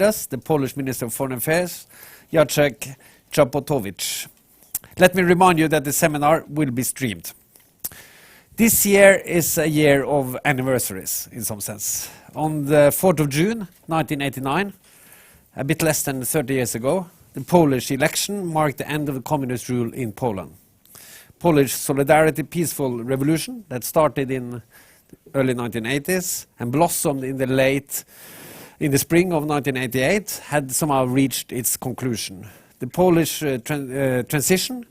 us, the Polish Minister of Foreign Affairs, Jacek Czaputowicz. Let me remind you that the seminar will be streamed. This year is a year of anniversaries, in some sense. On the 4th of June, 1989, a bit less than 30 years ago, the Polish election marked the end of the communist rule in Poland. Polish Solidarity peaceful revolution that started in the early 1980s and blossomed in the spring of 1988 had somehow reached its conclusion. The Polish transition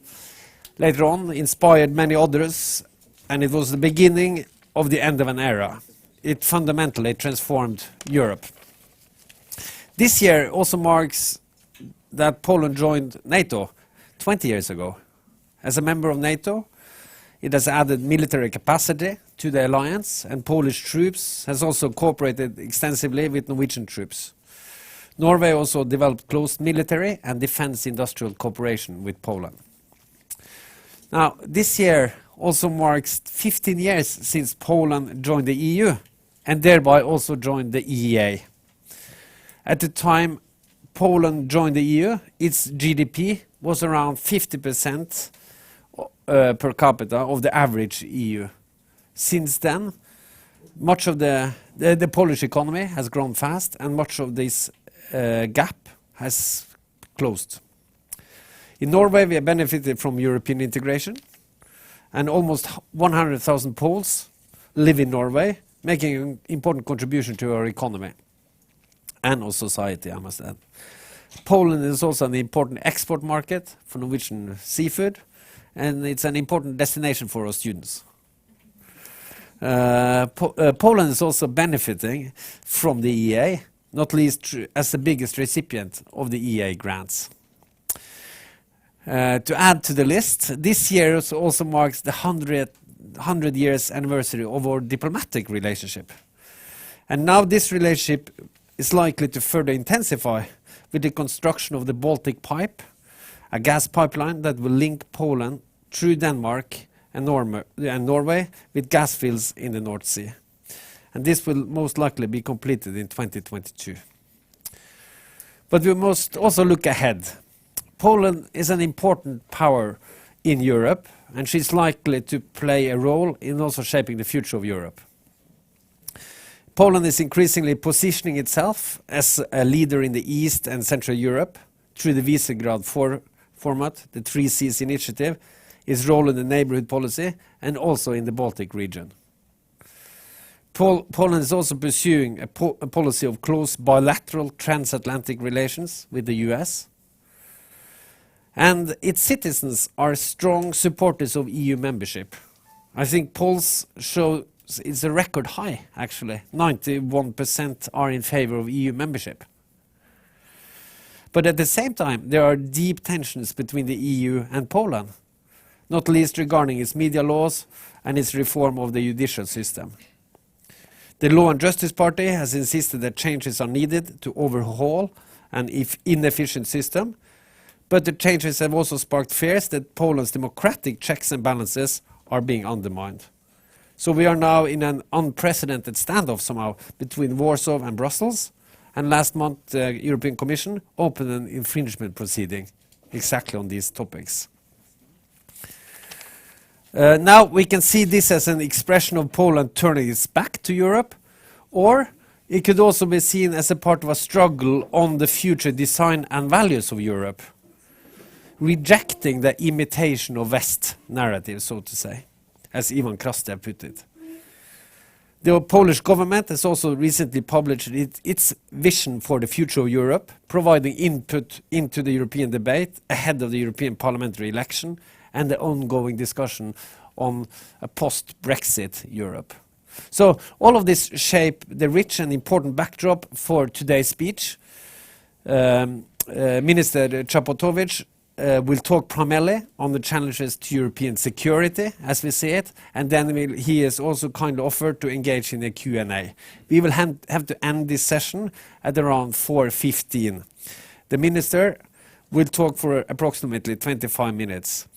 later on inspired many others, and it was the beginning of the end of an era. It fundamentally transformed Europe. This year also marks that Poland joined NATO 20 years ago. As a member of NATO, it has added military capacity to the alliance, and Polish troops has also cooperated extensively with Norwegian troops. Norway also developed close military and defense industrial cooperation with Poland. Now, this year also marks 15 years since Poland joined the EU and thereby also joined the EEA. At the time Poland joined the EU, its GDP was around 50% per capita of the average EU. Since then, much of the Polish economy has grown fast and much of this gap has closed. In Norway, we have benefited from European integration, and almost 100,000 Poles live in Norway, making an important contribution to our economy and our society, I must add. Poland is also an important export market for Norwegian seafood, and it's an important destination for our students. Poland is also benefiting from the EEA, not least as the biggest recipient of the EEA grants. To add to the list, this year also marks the 100 years anniversary of our diplomatic relationship. And now this relationship is likely to further intensify with the construction of the Baltic Pipe, a gas pipeline that will link Poland through Denmark and Norway with gas fields in the North Sea. And this will most likely be completed in 2022. But we must also look ahead. Poland is an important power in Europe, and she's likely to play a role in also shaping the future of Europe. Poland is increasingly positioning itself as a leader in the East and Central Europe through the Visegrad format, the 3Cs initiative, its role in the neighborhood policy, and also in the Baltic region. Poland is also pursuing a policy of close bilateral transatlantic relations with the US. And its citizens are strong supporters of EU membership. I think polls show it's a record high, actually. 91% are in favor of EU membership. But at the same time, there are deep tensions between the EU and Poland, not least regarding its media laws and its reform of the judicial system. The Law and Justice Party has insisted that changes are needed to overhaul an inefficient system, but the changes have also sparked fears that Poland's democratic checks and balances are being undermined. So we are now in an unprecedented standoff somehow between Warsaw and Brussels, and last month the European Commission opened an infringement proceeding exactly on these topics. Now we can see this as an expression of Poland turning its back to Europe, or it could also be seen as a part of a struggle on the future design and values of Europe, rejecting the imitation of West narrative, so to say, as Ivan Krastev put it. The Polish government has also recently published its vision for the future of Europe, providing input into the European debate ahead of the European parliamentary election and the ongoing discussion on a post-Brexit Europe. So all of this shape the rich and important backdrop for today's speech. Minister Czaputowicz will talk primarily on the challenges to European security, as we see it, and then he has also kindly offered to engage in a Q&A. We will have to end this session at around 4:15. The Minister will talk for approximately 25 minutes.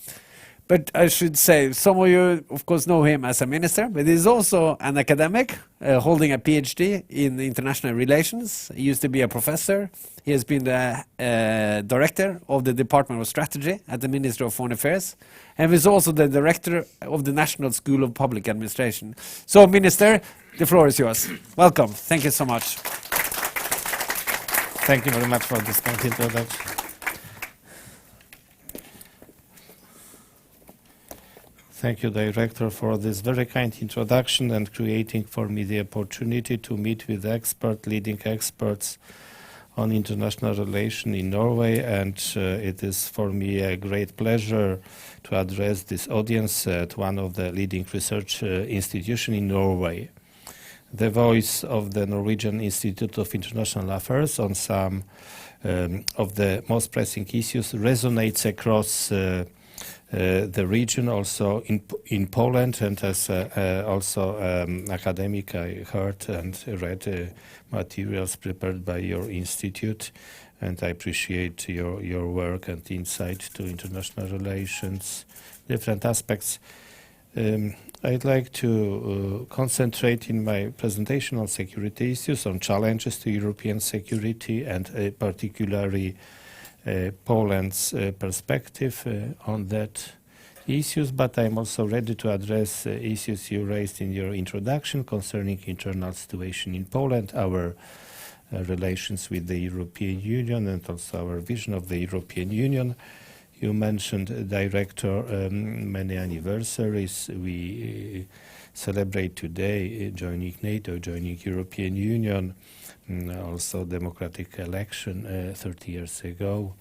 But I should say, some of you, of course, know him as a minister, but he's also an academic holding a PhD in international relations. He used to be a professor. He has been the director of the Department of Strategy at the Ministry of Foreign Affairs, and he's also the director of the National School of Public Administration. So, Minister, the floor is yours. Welcome. Thank you so much. Thank you very much for this kind introduction. Thank you, Director, for this very kind introduction and creating for me the opportunity to meet with leading experts on international relations in Norway. And it is for me a great pleasure to address this audience at one of the leading research institutions in Norway. The voice of the Norwegian Institute of International Affairs on some of the most pressing issues resonates across the region, also in Poland, and as also academic, I heard and read materials prepared by your institute, and I appreciate your work and insight to international relations, different aspects. I'd like to concentrate in my presentation on security issues, on challenges to European security, and particularly Poland's perspective on that issues, but I'm also ready to address issues you raised in your introduction concerning internal situation in Poland, our relations with the European Union, and also our vision of the European Union. You mentioned, Director, many anniversaries. We celebrate today joining NATO, joining European Union, also democratic election 30 years ago,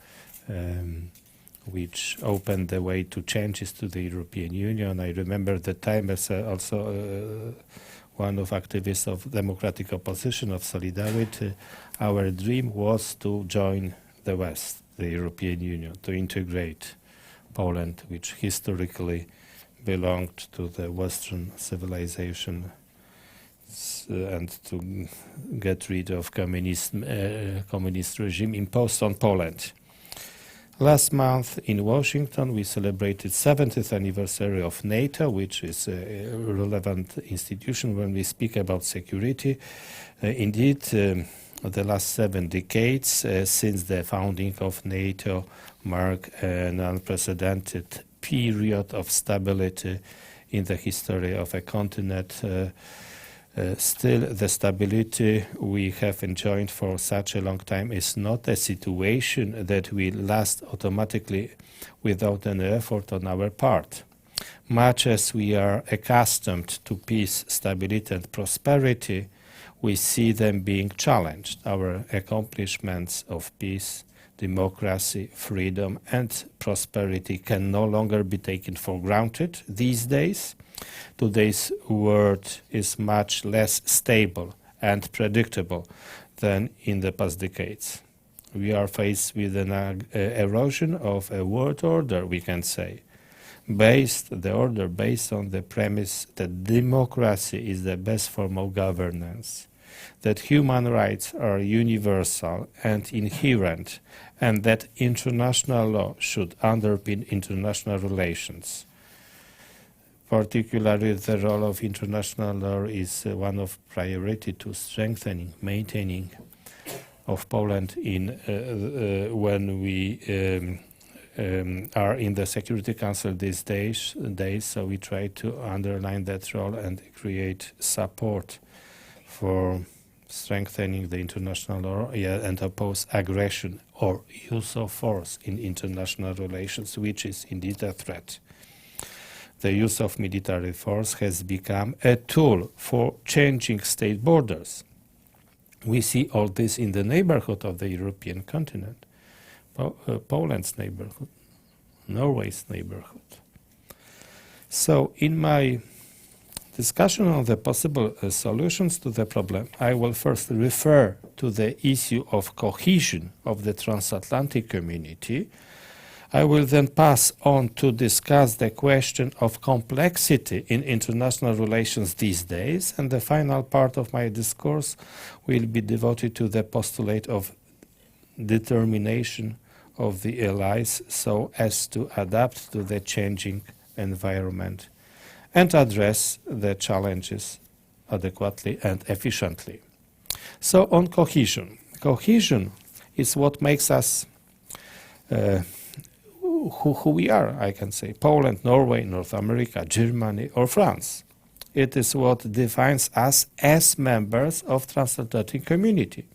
which opened the way to changes to the European Union. I remember the time as also one of activists of democratic opposition of Solidarity. Our dream was to join the West, the European Union, to integrate Poland, which historically belonged to the Western civilization, and to get rid of communist regime imposed on Poland. Last month in Washington, we celebrated 70th anniversary of NATO, which is a relevant institution when we speak about security. Indeed, the last 7 decades since the founding of NATO mark an unprecedented period of stability in the history of a continent. Still, the stability we have enjoyed for such a long time is not a situation that will last automatically without any effort on our part. Much as we are accustomed to peace, stability, and prosperity, we see them being challenged. Our accomplishments of peace, democracy, freedom, and prosperity can no longer be taken for granted these days. Today's world is much less stable and predictable than in the past decades. We are faced with an erosion of a world order, we can say, based on the premise that democracy is the best form of governance, that human rights are universal and inherent, and that international law should underpin international relations. Particularly, the role of international law is one of priority to strengthening, maintaining of Poland in when we are in the Security Council these days. So we try to underline that role and create support for strengthening the international law and oppose aggression or use of force in international relations, which is indeed a threat. The use of military force has become a tool for changing state borders. We see all this in the neighborhood of the European continent, Poland's neighborhood, Norway's neighborhood. So in my discussion on the possible solutions to the problem, I will first refer to the issue of cohesion of the transatlantic community. I will then pass on to discuss the question of complexity in international relations these days, and the final part of my discourse will be devoted to the postulate of determination of the allies so as to adapt to the changing environment and address the challenges adequately and efficiently. So on cohesion. Cohesion is what makes us who we are, I can say. Poland, Norway, North America, Germany or France. It is what defines us as members of transatlantic community.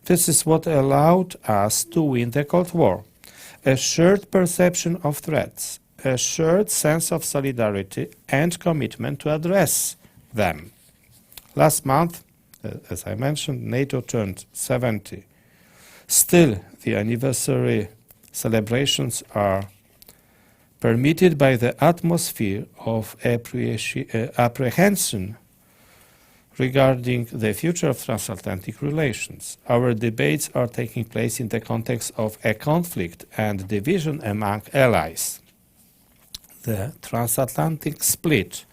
This is what allowed us to win the Cold War. A shared perception of threats, a shared sense of solidarity and commitment to address them. Last month, as I mentioned, NATO turned 70. Still, the anniversary celebrations are permitted by the atmosphere of apprehension regarding the future of transatlantic relations. Our debates are taking place in the context of a conflict and division among allies. The transatlantic split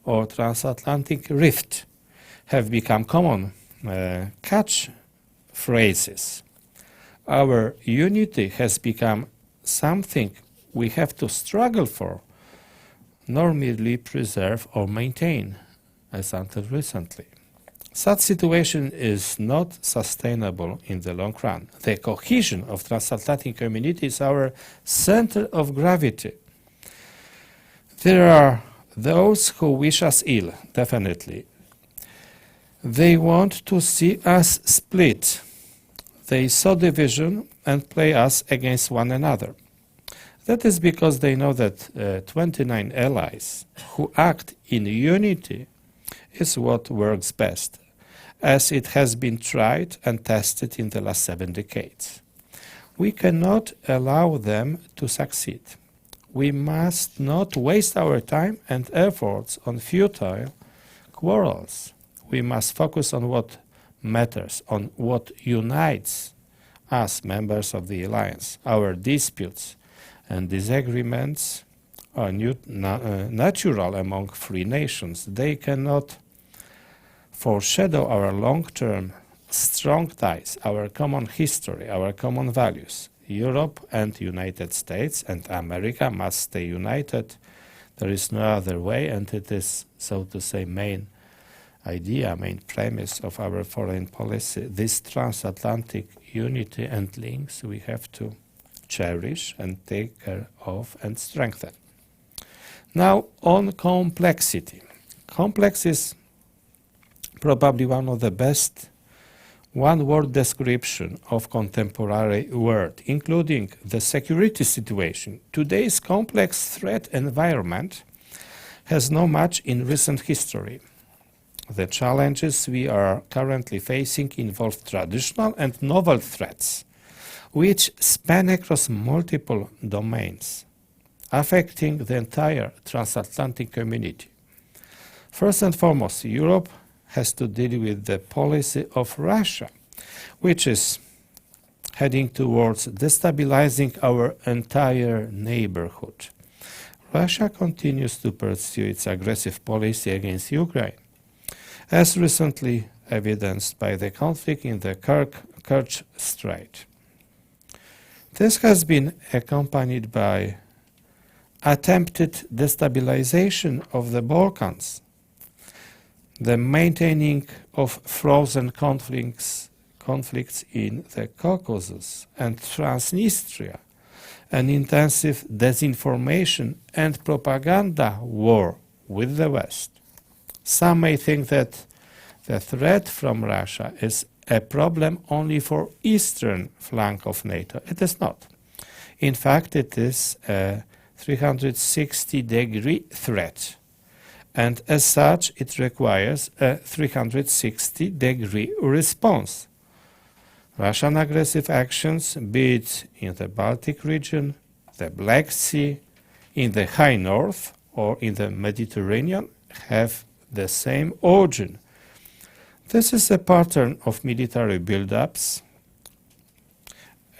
or transatlantic rift have become common catchphrases. Our unity has become something we have to struggle for, nor merely preserve or maintain, as until recently. Such situation is not sustainable in the long run. The cohesion of transatlantic community is our center of gravity. There are those who wish us ill, definitely. They want to see us split. They sow division and play us against one another. That is because they know that 29 allies who act in unity is what works best, as it has been tried and tested in the last 7 decades. We cannot allow them to succeed. We must not waste our time and efforts on futile quarrels. We must focus on what matters, on what unites us, members of the alliance. Our disputes and disagreements are natural among free nations. They cannot foreshadow our long-term strong ties, our common history, our common values. Europe and United States and America must stay united. There is no other way, and it is, so to say, main idea, main premise of our foreign policy. This transatlantic unity and links we have to cherish and take care of and strengthen. Now on complexity. Complex is probably one of the best one-word description of contemporary world, including the security situation. Today's complex threat environment has no match in recent history. The challenges we are currently facing involve traditional and novel threats, which span across multiple domains, affecting the entire transatlantic community. First and foremost, Europe has to deal with the policy of Russia, which is heading towards destabilizing our entire neighborhood. Russia continues to pursue its aggressive policy against Ukraine, as recently evidenced by the conflict in the Kerch Strait. This has been accompanied by attempted destabilization of the Balkans, the maintaining of frozen conflicts in the Caucasus and Transnistria, an intensive disinformation and propaganda war with the West. Some may think that the threat from Russia is a problem only for eastern flank of NATO. It is not. In fact, it is a 360-degree threat, and as such it requires a 360-degree response. Russian aggressive actions, be it in the Baltic region, the Black Sea, in the High North or in the Mediterranean, have the same origin. This is a pattern of military build-ups,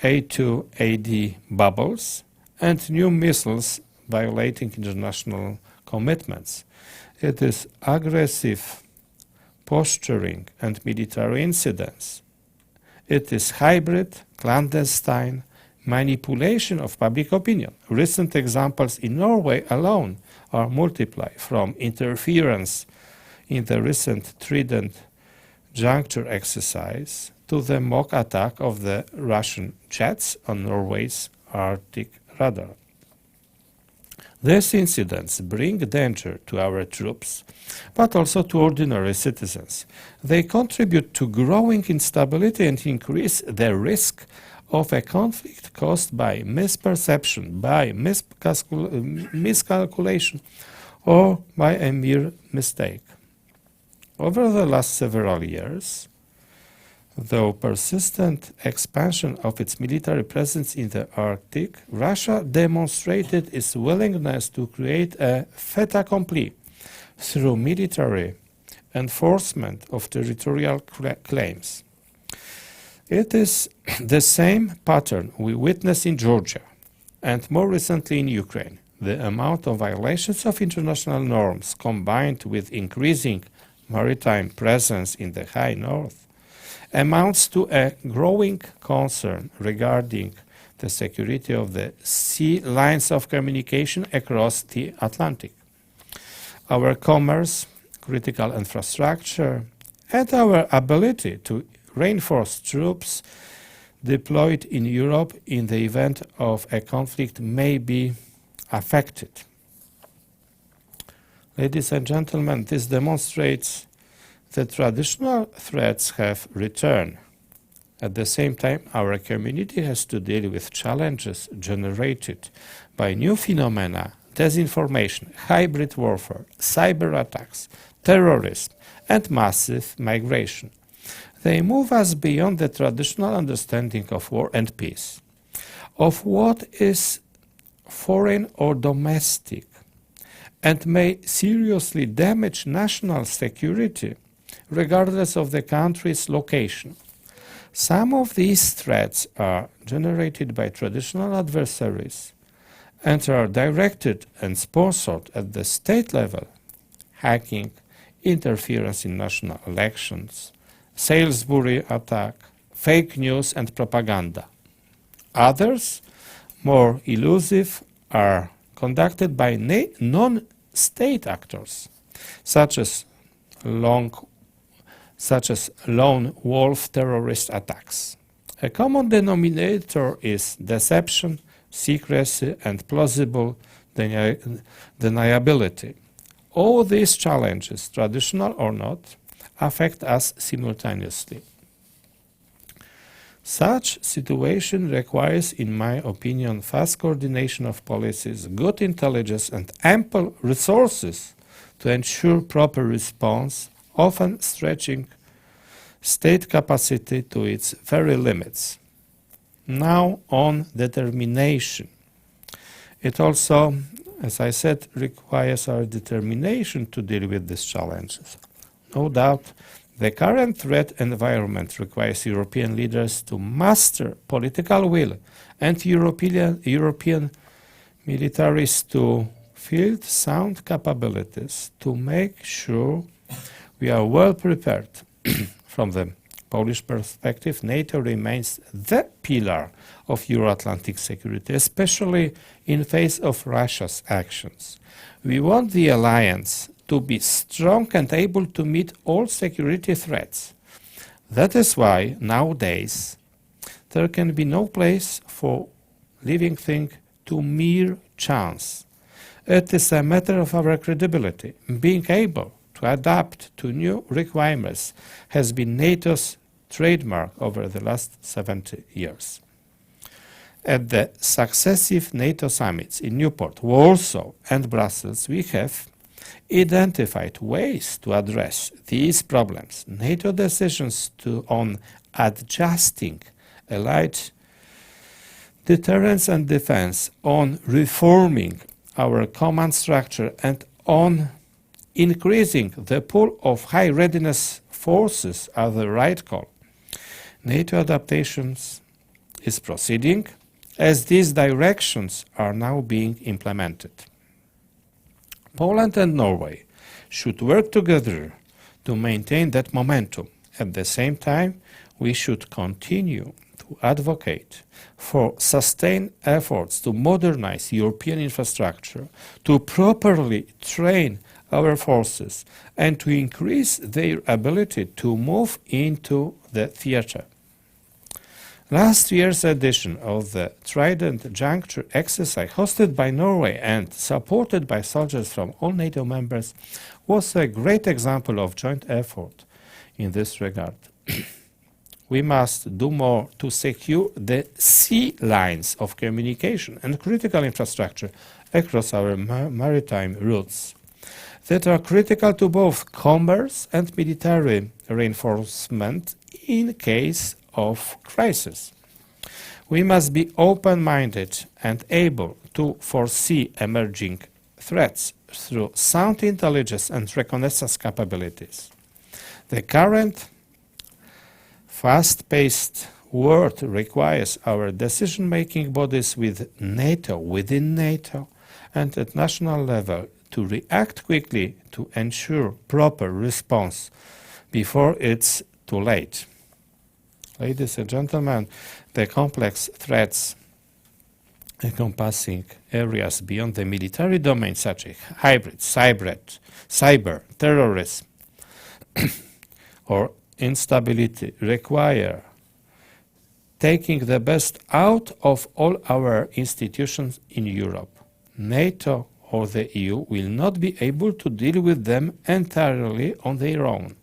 A2AD bubbles, and new missiles violating international commitments. It is aggressive posturing and military incidents. It is hybrid, clandestine, manipulation of public opinion. Recent examples in Norway alone are multiplied, from interference in the recent Trident juncture exercise to the mock attack of the Russian jets on Norway's Arctic radar. These incidents bring danger to our troops, but also to ordinary citizens. They contribute to growing instability and increase the risk of a conflict caused by misperception, by miscalculation, or by a mere mistake. Over the last several years, though persistent expansion of its military presence in the Arctic, Russia demonstrated its willingness to create a fait accompli through military enforcement of territorial claims. It is the same pattern we witness in Georgia and more recently in Ukraine. The amount of violations of international norms combined with increasing maritime presence in the high north amounts to a growing concern regarding the security of the sea lines of communication across the Atlantic. Our commerce, critical infrastructure, and our ability to reinforce troops deployed in Europe in the event of a conflict may be affected. Ladies and gentlemen, this demonstrates that traditional threats have returned. At the same time, our community has to deal with challenges generated by new phenomena, disinformation, hybrid warfare, cyber attacks, terrorism, and massive migration. They move us beyond the traditional understanding of war and peace, of what is foreign or domestic, and may seriously damage national security regardless of the country's location. Some of these threats are generated by traditional adversaries and are directed and sponsored at the state level: hacking, interference in national elections, Salisbury attack, fake news and propaganda. Others, more elusive, are conducted by non-state actors, such as lone wolf terrorist attacks. A common denominator is deception, secrecy, and plausible deniability. All these challenges, traditional or not, affect us simultaneously. Such situation requires, in my opinion, fast coordination of policies, good intelligence, and ample resources to ensure proper response, often stretching state capacity to its very limits. Now on determination. It also, as I said, requires our determination to deal with these challenges. No doubt, the current threat environment requires European leaders to master political will and European militaries to field sound capabilities to make sure we are well prepared. From the Polish perspective, NATO remains the pillar of Euro-Atlantic security, especially in face of Russia's actions. We want the alliance to be strong and able to meet all security threats. That is why, nowadays, there can be no place for leaving things to mere chance. It is a matter of our credibility. Being able to adapt to new requirements has been NATO's trademark over the last 70 years. At the successive NATO summits in Newport, Warsaw, and Brussels, we have identified ways to address these problems. NATO decisions on adjusting allied deterrence and defense, on reforming our command structure, and on increasing the pool of high readiness forces are the right call. NATO adaptations is proceeding as these directions are now being implemented. Poland and Norway should work together to maintain that momentum. At the same time, we should continue to to advocate for sustained efforts to modernize European infrastructure, to properly train our forces, and to increase their ability to move into the theatre. Last year's edition of the Trident Juncture exercise, hosted by Norway and supported by soldiers from all NATO members, was a great example of joint effort in this regard. We must do more to secure the sea lines of communication and critical infrastructure across our maritime routes that are critical to both commerce and military reinforcement in case of crisis. We must be open-minded and able to foresee emerging threats through sound intelligence and reconnaissance capabilities. The current fast-paced world requires our decision-making bodies within NATO, and at national level to react quickly to ensure proper response before it's too late. Ladies and gentlemen, the complex threats encompassing areas beyond the military domain, such as hybrid, cyber, terrorism, or instability, require taking the best out of all our institutions in Europe. NATO or the EU will not be able to deal with them entirely on their own.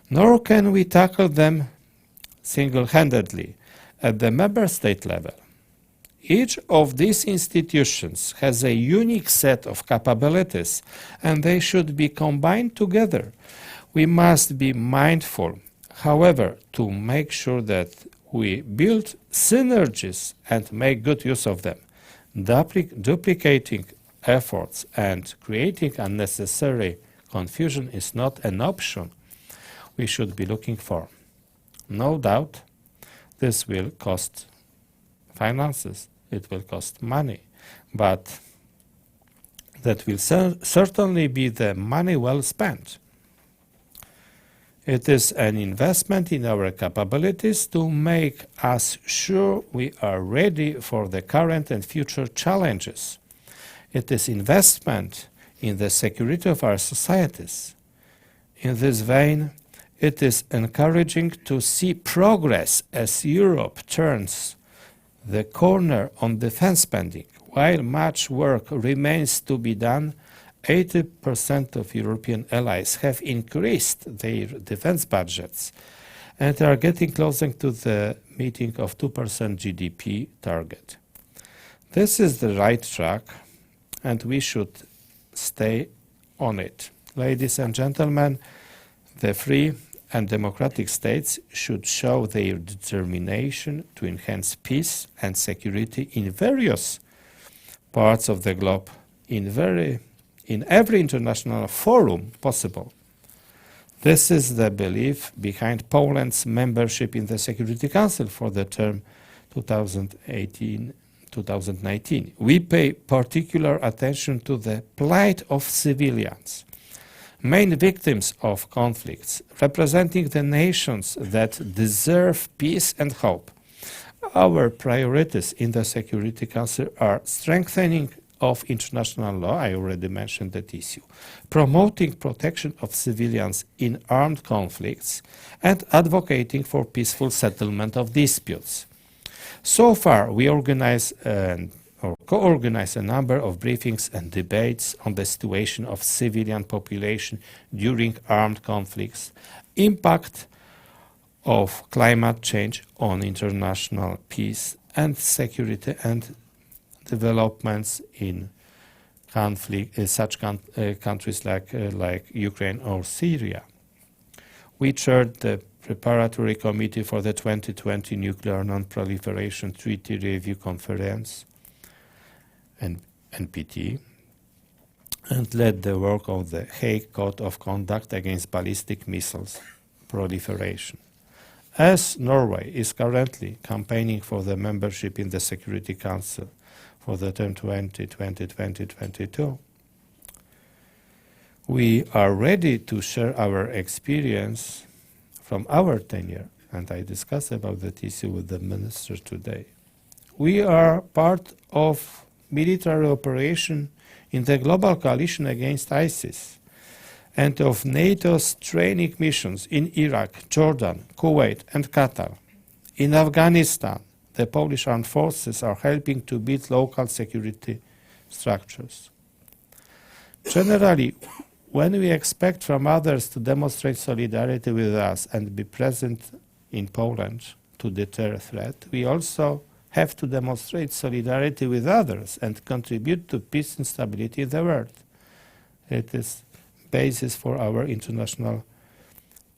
Nor can we tackle them single-handedly at the member state level. Each of these institutions has a unique set of capabilities, and they should be combined together. We must be mindful, however, to make sure that we build synergies and make good use of them. Duplicating efforts and creating unnecessary confusion is not an option we should be looking for. No doubt, this will cost finances, it will cost money, but that will certainly be the money well spent. It is an investment in our capabilities to make us sure we are ready for the current and future challenges. It is investment in the security of our societies. In this vein, it is encouraging to see progress as Europe turns the corner on defense spending. While much work remains to be done, 80% of European allies have increased their defense budgets and are getting closer to the meeting of 2% GDP target. This is the right track, and we should stay on it. Ladies and gentlemen, the free and democratic states should show their determination to enhance peace and security in various parts of the globe, in every international forum possible. This is the belief behind Poland's membership in the Security Council for the term 2018-2019. We pay particular attention to the plight of civilians, main victims of conflicts, representing the nations that deserve peace and hope. Our priorities in the Security Council are strengthening of international law, I already mentioned that issue, promoting protection of civilians in armed conflicts, and advocating for peaceful settlement of disputes. So far, we organize or co-organize a number of briefings and debates on the situation of civilian population during armed conflicts, impact of climate change on international peace and security, and developments in conflict, such countries like Ukraine or Syria. We chaired the Preparatory Committee for the 2020 Nuclear Non-Proliferation Treaty Review Conference, NPT, and led the work of the Hague Code of Conduct against ballistic missiles proliferation. As Norway is currently campaigning for the membership in the Security Council for the term 2020-2022, we are ready to share our experience from our tenure and I discussed about that issue with the minister today. We are part of military operation in the global coalition against ISIS and of NATO's training missions in Iraq, Jordan, Kuwait and Qatar. In Afghanistan, the Polish armed forces are helping to build local security structures. Generally, when we expect from others to demonstrate solidarity with us and be present in Poland to deter a threat, we also have to demonstrate solidarity with others and contribute to peace and stability in the world. It is basis for our international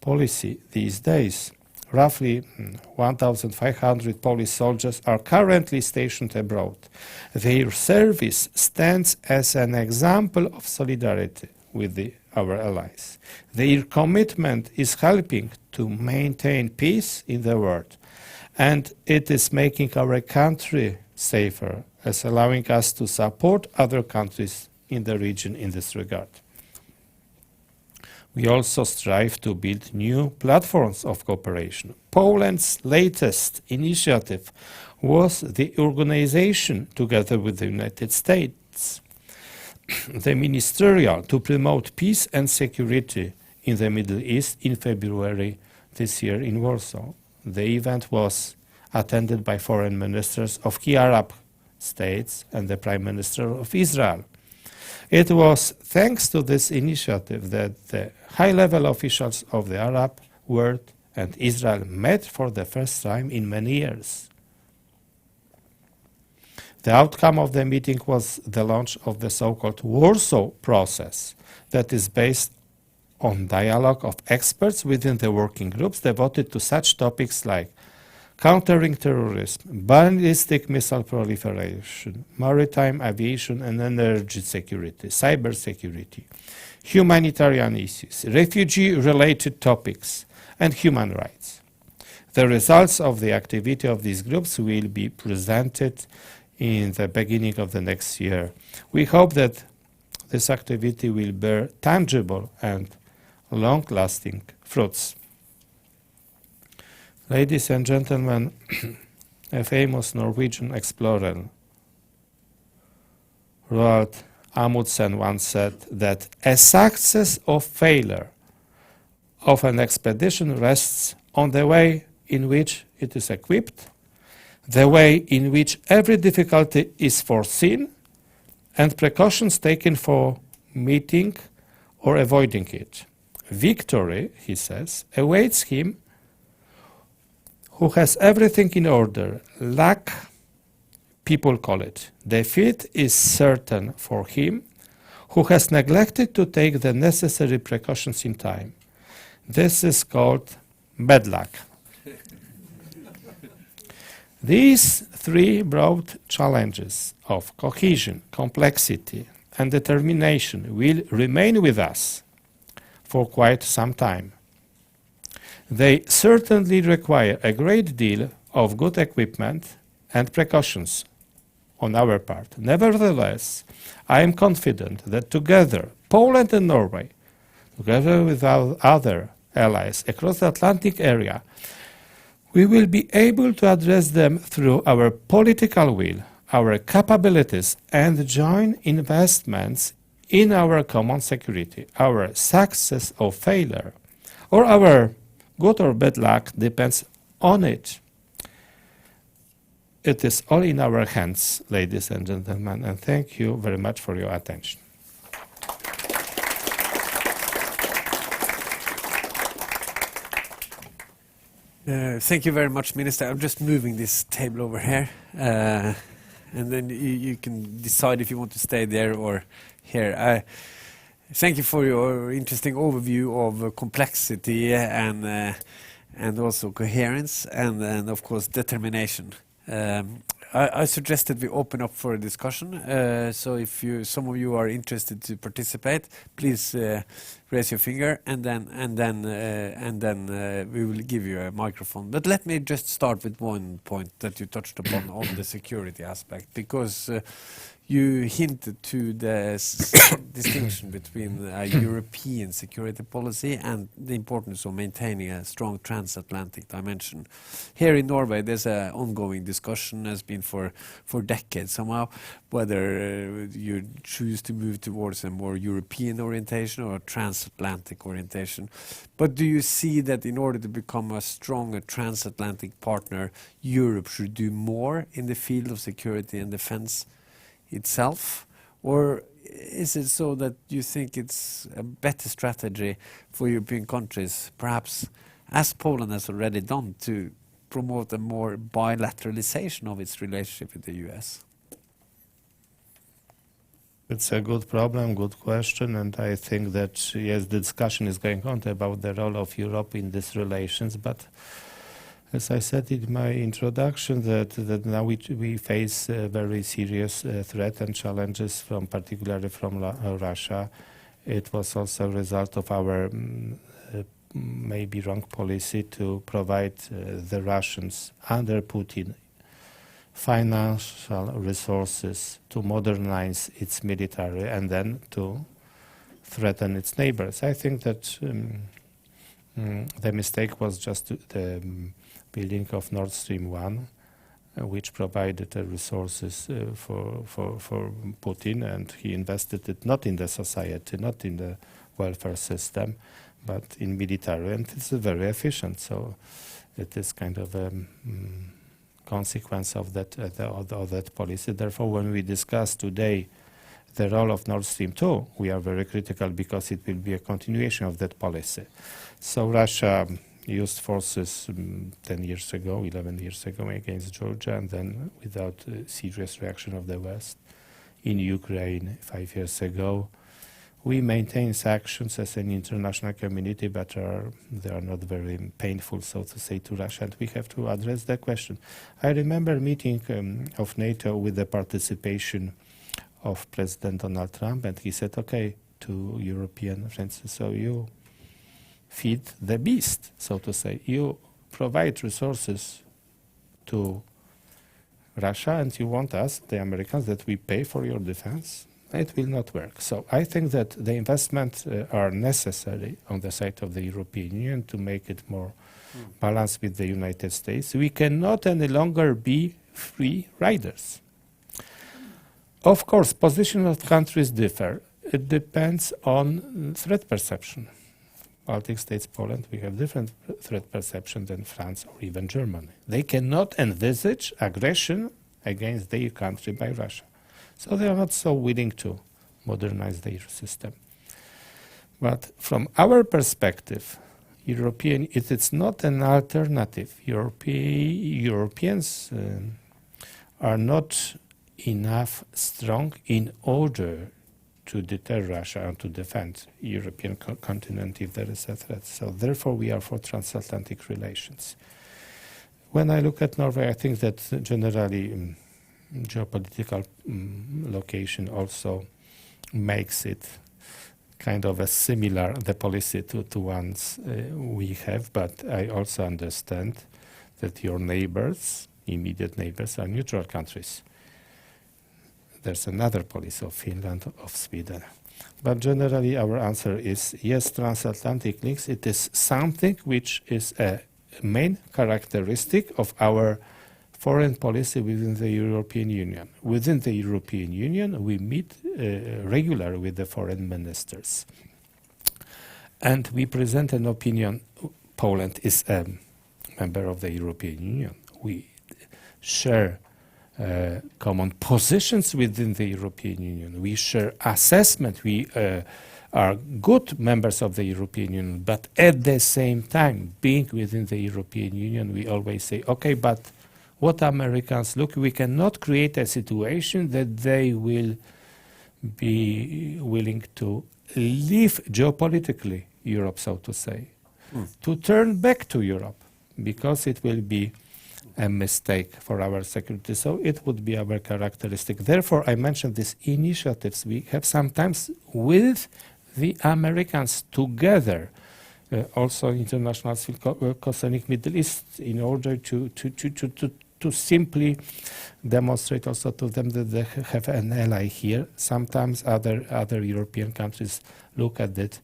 policy these days. Roughly 1,500 Polish soldiers are currently stationed abroad. Their service stands as an example of solidarity with our allies. Their commitment is helping to maintain peace in the world, and it is making our country safer, as allowing us to support other countries in the region in this regard. We also strive to build new platforms of cooperation. Poland's latest initiative was the organization, together with the United States, the ministerial to promote peace and security in the Middle East in February this year in Warsaw. The event was attended by foreign ministers of key Arab states and the Prime Minister of Israel. It was thanks to this initiative that the high-level officials of the Arab world and Israel met for the first time in many years. The outcome of the meeting was the launch of the so-called Warsaw Process that is based on dialogue of experts within the working groups devoted to such topics like countering terrorism, ballistic missile proliferation, maritime aviation and energy security, cyber security, humanitarian issues, refugee-related topics, and human rights. The results of the activity of these groups will be presented in the beginning of the next year. We hope that this activity will bear tangible and long-lasting fruits. Ladies and gentlemen, a famous Norwegian explorer, Roald Amundsen, once said that a success or failure of an expedition rests on the way in which it is equipped, the way in which every difficulty is foreseen, and precautions taken for meeting or avoiding it. Victory, he says, awaits him who has everything in order. Luck, people call it. Defeat is certain for him who has neglected to take the necessary precautions in time. This is called bad luck. These three broad challenges of cohesion, complexity, and determination will remain with us for quite some time. They certainly require a great deal of good equipment and precautions on our part. Nevertheless, I am confident that together, Poland and Norway, together with our other allies across the Atlantic area, we will be able to address them through our political will, our capabilities, and joint investments in our common security. Our success or failure, or our good or bad luck, depends on it. It is all in our hands, ladies and gentlemen, and thank you very much for your attention. Thank you very much, Minister. I'm just moving this table over here, and then you can decide if you want to stay there or here. Thank you for your interesting overview of complexity and also coherence and of course determination. I suggested we open up for a discussion. So if some of you are interested to participate, please raise your finger, and then we will give you a microphone. But let me just start with one point that you touched upon on the security aspect, because You hinted to the distinction between a European security policy and the importance of maintaining a strong transatlantic dimension. Here in Norway, there's an ongoing discussion, has been for decades somehow, whether you choose to move towards a more European orientation or a transatlantic orientation. But do you see that in order to become a stronger transatlantic partner, Europe should do more in the field of security and defense itself? Or is it so that you think it's a better strategy for European countries, perhaps as Poland has already done, to promote a more bilateralization of its relationship with the US? It's a good problem, good question, and I think that, yes, the discussion is going on about the role of Europe in these relations, but as I said in my introduction, that now we face a very serious threat and challenges, particularly from Russia. It was also a result of our maybe wrong policy to provide the Russians under Putin financial resources to modernize its military and then to threaten its neighbors. I think that the mistake was just the building of Nord Stream 1, which provided the resources for Putin, and he invested it not in the society, not in the welfare system, but in military, and it's very efficient. So it is kind of a consequence of that policy. Therefore, when we discuss today the role of Nord Stream 2, we are very critical because it will be a continuation of that policy. So Russia used forces 10 years ago, 11 years ago against Georgia, and then without serious reaction of the West. In Ukraine 5 years ago, we maintain sanctions as an international community, but they are not very painful, so to say, to Russia, and we have to address that question. I remember a meeting of NATO with the participation of President Donald Trump, and he said, okay, to European friends, so you feed the beast, so to say. You provide resources to Russia and you want us, the Americans, that we pay for your defense? It will not work. So I think that the investments are necessary on the side of the European Union to make it more balanced with the United States. We cannot any longer be free riders. Of course, position of countries differ. It depends on threat perception. Baltic states, Poland, we have different threat perception than France or even Germany. They cannot envisage aggression against their country by Russia. So they are not so willing to modernize their system. But from our perspective, it is not an alternative. Europeans are not enough strong in order to deter Russia and to defend European continent if there is a threat. So therefore we are for transatlantic relations. When I look at Norway, I think that generally geopolitical location also makes it kind of a similar, the policy to ones we have, but I also understand that your neighbors, immediate neighbors, are neutral countries. There's another policy of Finland, of Sweden. But generally our answer is yes, transatlantic links, it is something which is a main characteristic of our foreign policy within the European Union. Within the European Union, we meet regularly with the foreign ministers. And we present an opinion. Poland is a member of the European Union. We share common positions within the European Union. We share assessment. We are good members of the European Union. But at the same time, being within the European Union, we always say, okay, but what Americans look, we cannot create a situation that they will be willing to leave geopolitically Europe, so to say, to turn back to Europe, because it will be a mistake for our security. So it would be our characteristic. Therefore, I mentioned these initiatives we have sometimes with the Americans together, also international concerning Middle East, in order to to simply demonstrate also to them that they have an ally here. Sometimes other European countries look at it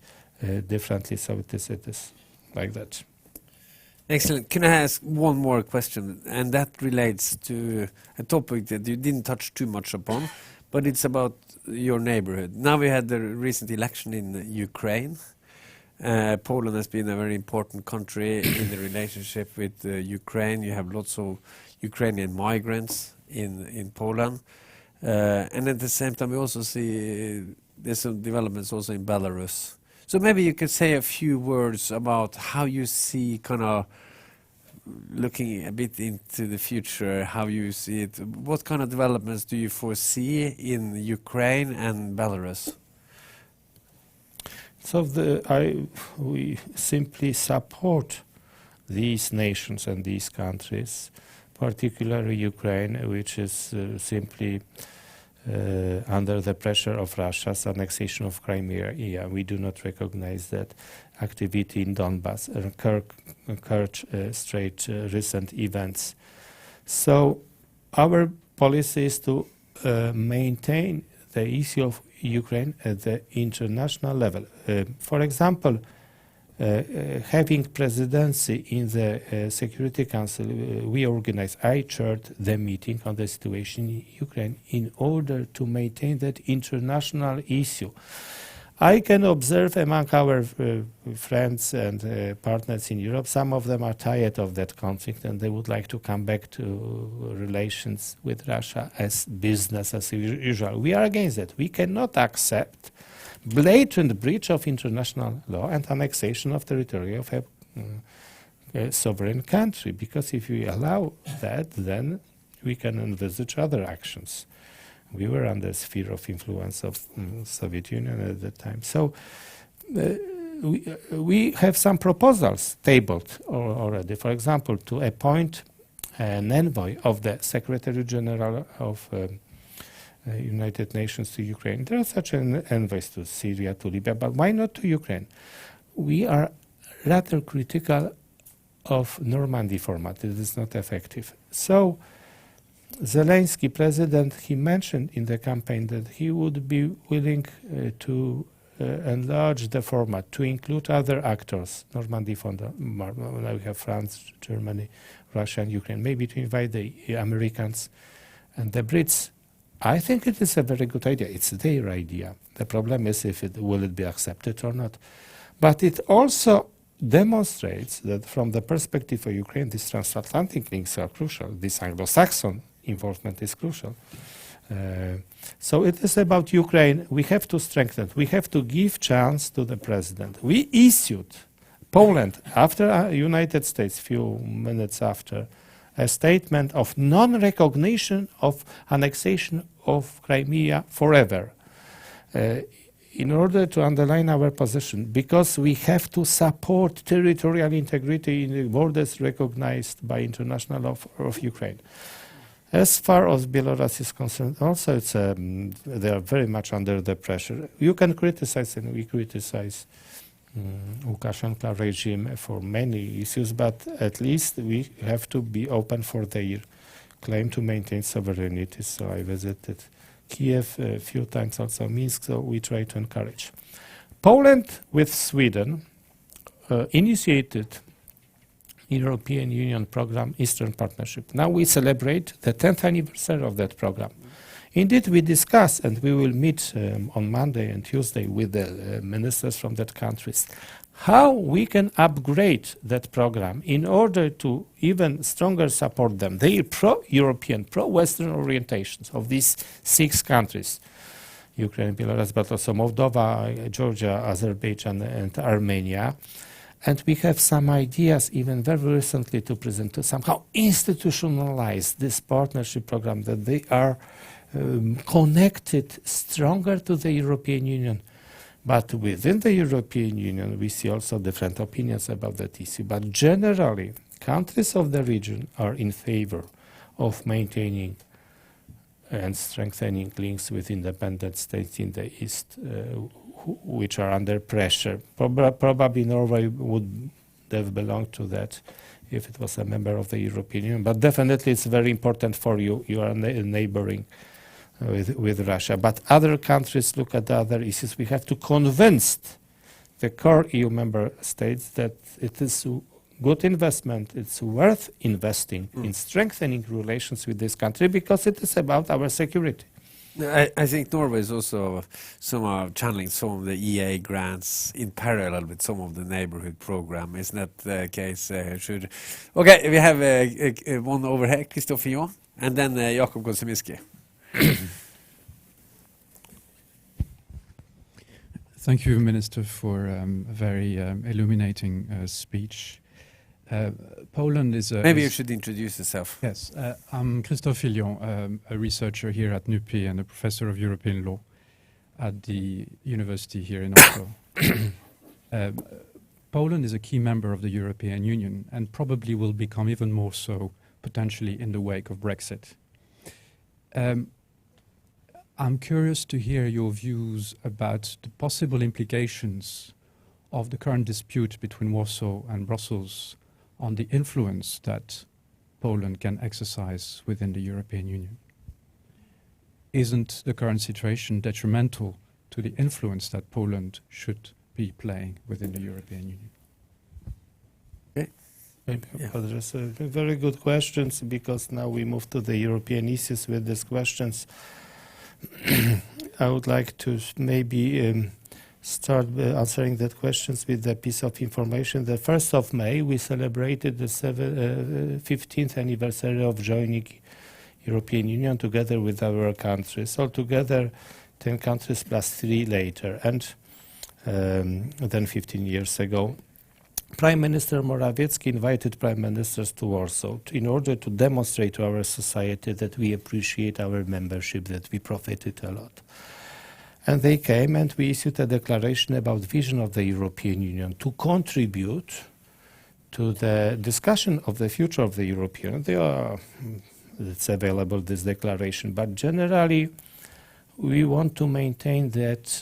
differently, so it is like that. Excellent. Can I ask one more question? And that relates to a topic that you didn't touch too much upon, but it's about your neighborhood. Now we had the recent election in Ukraine. Poland has been a very important country in the relationship with Ukraine. You have lots of Ukrainian migrants in Poland. And at the same time, we also see there's some developments also in Belarus. So maybe you could say a few words about how you see, kind of looking a bit into the future, how you see it. What kind of developments do you foresee in Ukraine and Belarus? So we simply support these nations and these countries, particularly Ukraine, which is simply under the pressure of Russia's annexation of Crimea. We do not recognize that activity in Donbass, Kerch Strait, recent events. So our policy is to maintain the issue of Ukraine at the international level. For example, having presidency in the Security Council, I chaired the meeting on the situation in Ukraine in order to maintain that international issue. I can observe among our friends and partners in Europe, some of them are tired of that conflict and they would like to come back to relations with Russia as business as usual. We are against that. We cannot accept blatant breach of international law and annexation of territory of a sovereign country, because if we allow that, then we can envisage other actions. We were under sphere of influence of Soviet Union at the time. So we have some proposals tabled already. For example, to appoint an envoy of the Secretary General of United Nations to Ukraine. There are such envoys to Syria, to Libya, but why not to Ukraine? We are rather critical of Normandy format. It is not effective. So Zelensky, president, he mentioned in the campaign that he would be willing to enlarge the format, to include other actors, Normandy format. Now we have France, Germany, Russia and Ukraine, maybe to invite the Americans and the Brits. I think it is a very good idea. It's their idea. The problem is will it be accepted or not. But it also demonstrates that from the perspective of Ukraine, these transatlantic links are crucial. This Anglo-Saxon involvement is crucial. So it is about Ukraine. We have to strengthen. We have to give chance to the president. We issued Poland, after United States, few minutes after, a statement of non-recognition of annexation of Crimea forever, in order to underline our position, because we have to support territorial integrity in the borders recognized by international law of Ukraine. As far as Belarus is concerned, also they are very much under the pressure. You can criticize, and we criticize Lukashenko regime for many issues, but at least we have to be open for their claim to maintain sovereignty. So I visited Kiev a few times, also Minsk, so we try to encourage. Poland with Sweden initiated European Union program, Eastern Partnership. Now we celebrate the 10th anniversary of that program. Indeed, we discuss, and we will meet on Monday and Tuesday with the ministers from that countries, how we can upgrade that program in order to even stronger support them. They are pro-European, pro-Western orientations of these 6 countries, Ukraine, Belarus, but also Moldova, Georgia, Azerbaijan, and Armenia. And we have some ideas, even very recently, to present to somehow institutionalize this partnership program, that they are connected stronger to the European Union. But within the European Union, we see also different opinions about that issue. But generally, countries of the region are in favor of maintaining and strengthening links with independent states in the East, which are under pressure. Probably Norway would have belonged to that if it was a member of the European Union. But definitely it's very important for you. You are neighboring with Russia. But other countries look at the other issues. We have to convince the core EU member states that it is good investment, it's worth investing in strengthening relations with this country because it is about our security. I think Norway is also somehow channeling some of the EA grants in parallel with some of the neighborhood program. Isn't that the case? Okay, we have one over here, Christophe Fillon, and then Jakob Gosimiski. Thank you, Minister, for a very illuminating speech. Poland is a... Maybe you should introduce yourself. Yes, I'm Christophe Fillon, a researcher here at NUPI and a professor of European law at the university here in Oslo. Poland is a key member of the European Union and probably will become even more so potentially in the wake of Brexit. I'm curious to hear your views about the possible implications of the current dispute between Warsaw and Brussels on the influence that Poland can exercise within the European Union. Isn't the current situation detrimental to the influence that Poland should be playing within the European Union? Okay. Maybe address very good questions, because now we move to the European issues with these questions. I would like to maybe start answering that questions with a piece of information. The 1st of May, we celebrated the 15th anniversary of joining European Union together with our countries. Altogether, 10 countries plus 3 later, and then 15 years ago. Prime Minister Morawiecki invited prime ministers to Warsaw in order to demonstrate to our society that we appreciate our membership, that we profited a lot. And they came and we issued a declaration about vision of the European Union to contribute to the discussion of the future of the European Union. It's available, this declaration, but generally we want to maintain that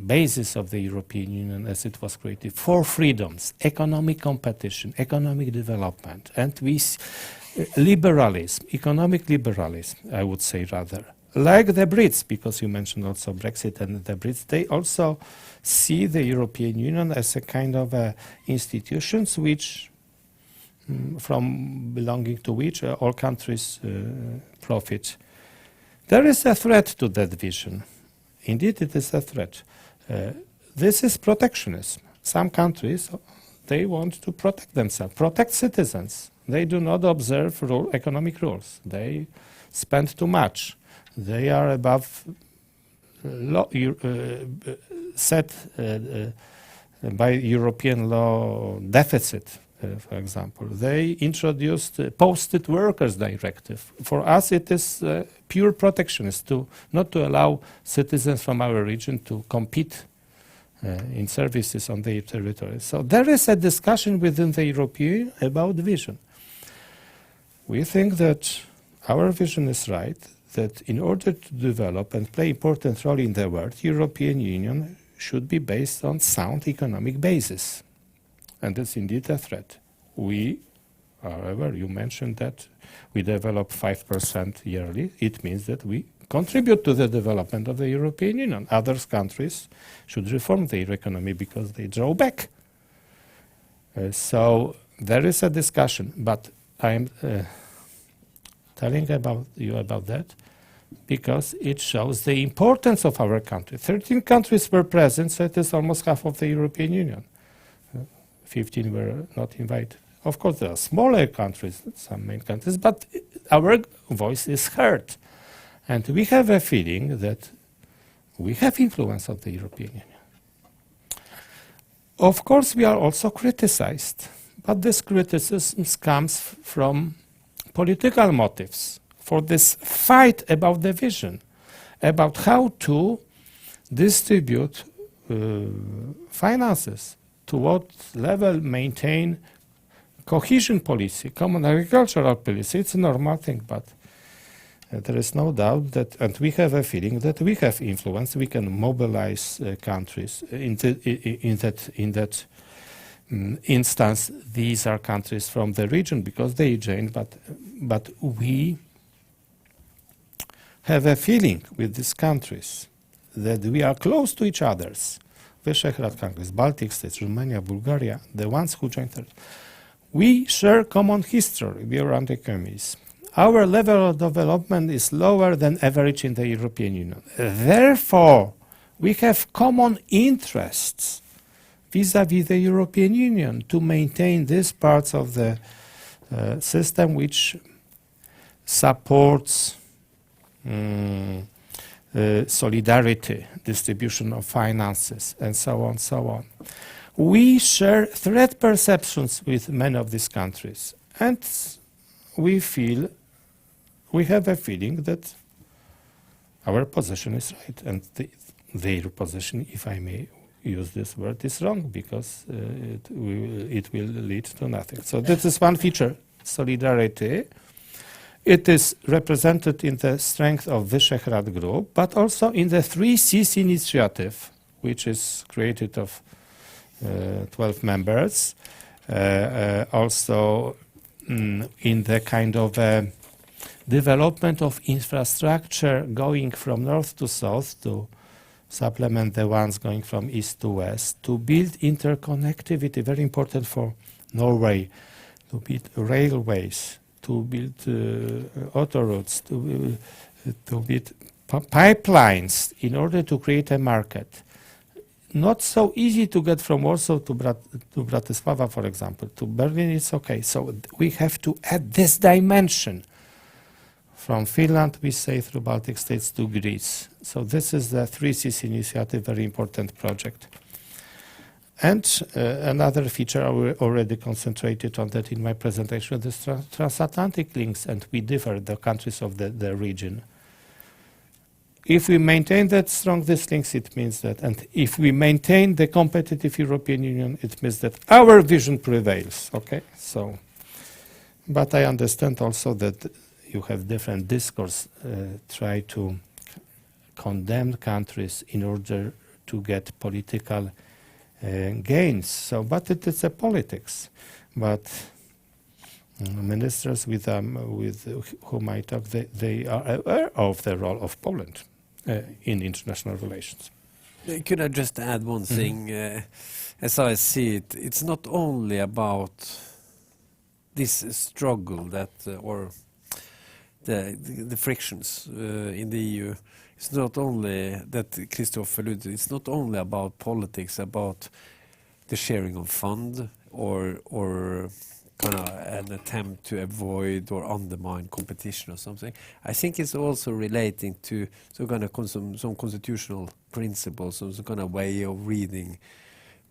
basis of the European Union as it was created: 4 freedoms, economic competition, economic development, and liberalism, economic liberalism, I would say rather. Like the Brits, because you mentioned also Brexit and the Brits, they also see the European Union as a kind of institutions which, from belonging to which all countries profit. There is a threat to that vision. Indeed, it is a threat. This is protectionism. Some countries, they want to protect themselves, protect citizens. They do not observe economic rules. They spend too much. They are above set by European law deficit. For example, they introduced posted workers directive. For us, it is pure protectionist, not to allow citizens from our region to compete in services on their territory. So there is a discussion within the European about vision. We think that our vision is right, that in order to develop and play important role in the world, European Union should be based on sound economic basis. And it's indeed a threat. We, however, you mentioned that we develop 5% yearly. It means that we contribute to the development of the European Union. Other countries should reform their economy because they draw back. So there is a discussion, but I'm telling you about that because it shows the importance of our country. 13 countries were present, so it is almost half of the European Union. 15 were not invited. Of course, there are smaller countries, some main countries, but our voice is heard. And we have a feeling that we have influence on the European Union. Of course, we are also criticized, but this criticism comes from political motives, for this fight about the vision, about how to distribute finances, to what level maintain cohesion policy, common agricultural policy. It's a normal thing, but there is no doubt that, and we have a feeling that we have influence. We can mobilize countries in that instance, these are countries from the region because they joined, but we have a feeling with these countries that we are close to each other's. Visegrad countries, Baltic states, Romania, Bulgaria, the ones who joined. We share common history, we are economies. Our level of development is lower than average in the European Union. Therefore, we have common interests vis-à-vis the European Union to maintain these parts of the system which supports solidarity, distribution of finances, and so on, so on. We share threat perceptions with many of these countries, and we have a feeling that our position is right, and their position, if I may use this word, is wrong, because it will lead to nothing. So this is one feature, solidarity. It is represented in the strength of Visegrad Group, but also in the 3 Cs initiative, which is created of 12 members. Also in the kind of development of infrastructure going from north to south to supplement the ones going from east to west, to build interconnectivity, very important for Norway, to build railways, to build autoroutes, to build pipelines in order to create a market. Not so easy to get from Warsaw to Bratislava, for example. To Berlin, it's okay. So we have to add this dimension. From Finland, we say, through Baltic states to Greece. So this is the 3 Cs initiative, very important project. And another feature, I already concentrated on that in my presentation, the transatlantic links, and we differ, the countries of the region. If we maintain that strong these links, it means that, and if we maintain the competitive European Union, it means that our vision prevails, okay? So, but I understand also that you have different discourse, try to condemn countries in order to get political gains. So, but it is a politics. But ministers with whom I talk, they are aware of the role of Poland in international relations. Could I just add one thing? As I see it, it's not only about this struggle that, or the frictions in the EU. It's not only that Christoph alluded. It's not only about politics, about the sharing of fund or kind of an attempt to avoid or undermine competition or something. I think it's also relating to some kind of some constitutional principles, some kind of way of reading,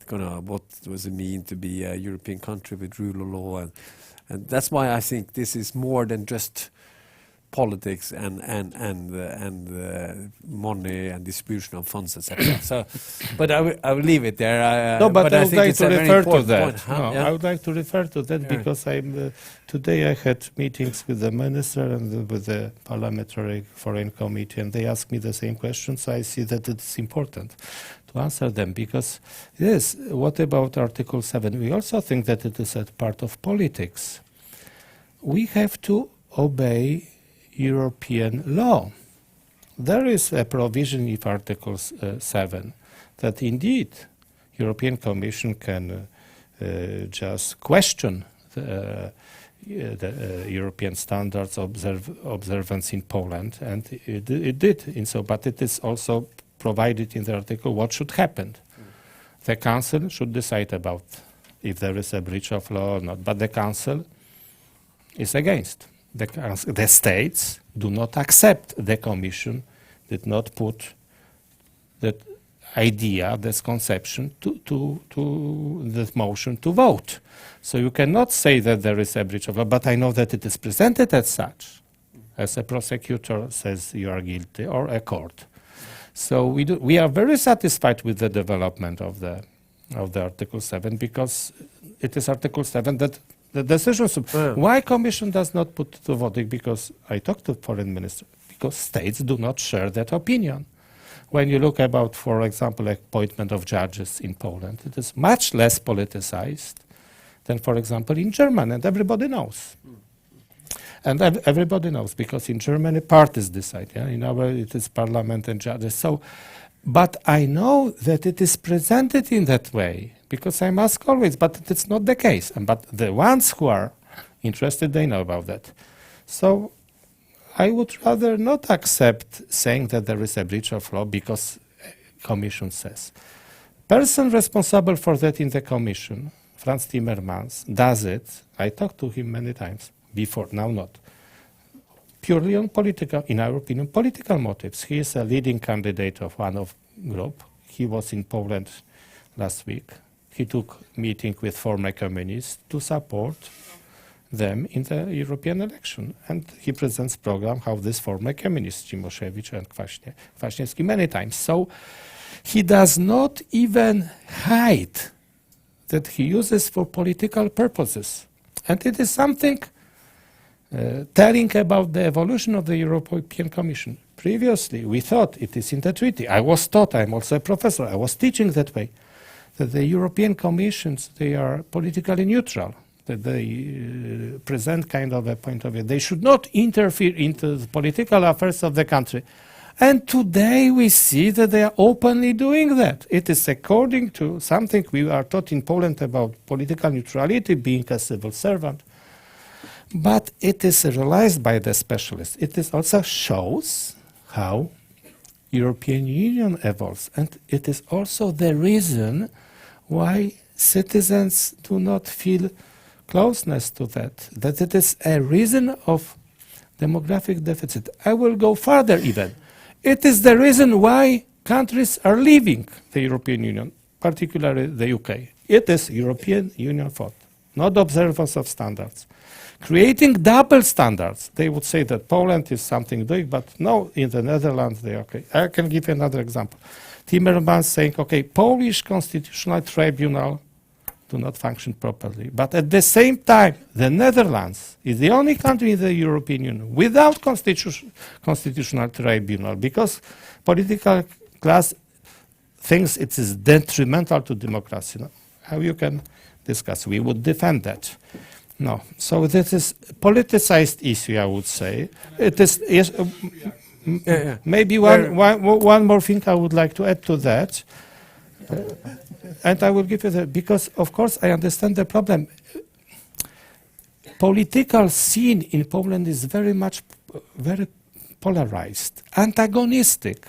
kind of what does it mean to be a European country with rule of law, and that's why I think this is more than just politics and money and distribution of funds, etc. So, but I will leave it there. No, but I would think like it's to a very refer to important that. point, huh? No, Yeah. I would like to refer to that because today I had meetings with the minister and with the parliamentary foreign committee, and they asked me the same questions. So I see that it's important to answer them because yes, what about Article 7? We also think that it is a part of politics. We have to obey European law. There is a provision in Article 7 that indeed European Commission can just question the European standards observance in Poland, and it did in so, but it is also provided in the article what should happen. The Council should decide about if there is a breach of law or not, but the Council is against. The states do not accept the Commission, did not put that idea, this conception to this motion to vote. So you cannot say that there is a breach of law, but I know that it is presented as such, as a prosecutor says you are guilty, or a court. So we are very satisfied with the development of the Article 7 because it is Article 7 that the decisions. Why Commission does not put to voting? Because I talked to foreign minister. Because states do not share that opinion. when you look about, for example, appointment of judges in Poland, it is much less politicized than, for example, in Germany, and everybody knows. And everybody knows, because in Germany parties decide. Yeah? In our, it is parliament and judges. So, but I know that it is presented in that way, because I'm asked always, but it's not the case. But the ones who are interested, they know about that. So I would rather not accept saying that there is a breach of law because Commission says. Person responsible for that in the Commission, Franz Timmermans, does it. I talked to him many times before, now not. Purely on political, in our opinion, political motives. He is a leading candidate of one of group. He was in Poland last week. He took meeting with former communists to support them in the European election. And he presents program how this former communists, Cimoszewicz and Kwaśniewski, many times. So he does not even hide that he uses for political purposes. And it is something telling about the evolution of the European Commission. Previously, we thought it is in the treaty. I was taught, I'm also a professor, I was teaching that way, that the European Commissions, they are politically neutral, that they present kind of a point of view. They should not interfere into the political affairs of the country. And today we see that they are openly doing that. It is according to something we are taught in Poland about political neutrality, being a civil servant. But it is realized by the specialists. It is also shows how European Union evolves. And it is also the reason why citizens do not feel closeness to that, that it is a reason of demographic deficit. I will go further even. It is the reason why countries are leaving the European Union, particularly the UK. It is European Union fault, not observance of standards. Creating double standards. They would say that Poland is something doing, but no, in the Netherlands they are okay. I can give you another example. Timmermans saying, okay, Polish Constitutional Tribunal do not function properly. But at the same time, the Netherlands is the only country in the European Union without constitutional tribunal, because political class thinks it is detrimental to democracy. No? How you can discuss? We would defend that. No. So this is politicized issue, I would say. It is yes, maybe one more thing I would like to add to that. And I will give you that, because of course I understand the problem. Political scene in Poland is very polarized, antagonistic.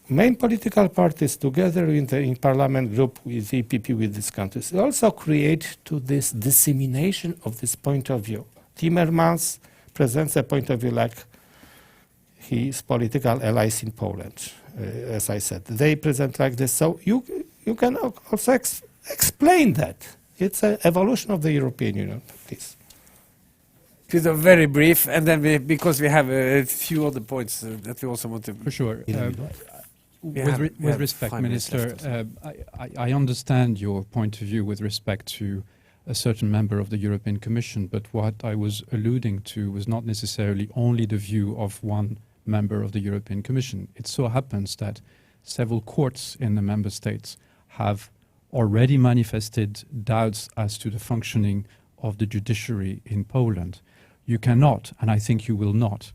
Main political parties together in parliament group with EPP with these countries also create to this dissemination of this point of view. Timmermans presents a point of view like his political allies in Poland. As I said, they present like this. So you can also explain that. It's an evolution of the European Union, please. Peter, very brief, and then because we have a few other points that we also want to... For sure. We With have respect, 5 minutes Minister, left. I understand your point of view with respect to a certain member of the European Commission, but what I was alluding to was not necessarily only the view of one member of the European Commission. It so happens that several courts in the member states have already manifested doubts as to the functioning of the judiciary in Poland. You cannot, and I think you will not,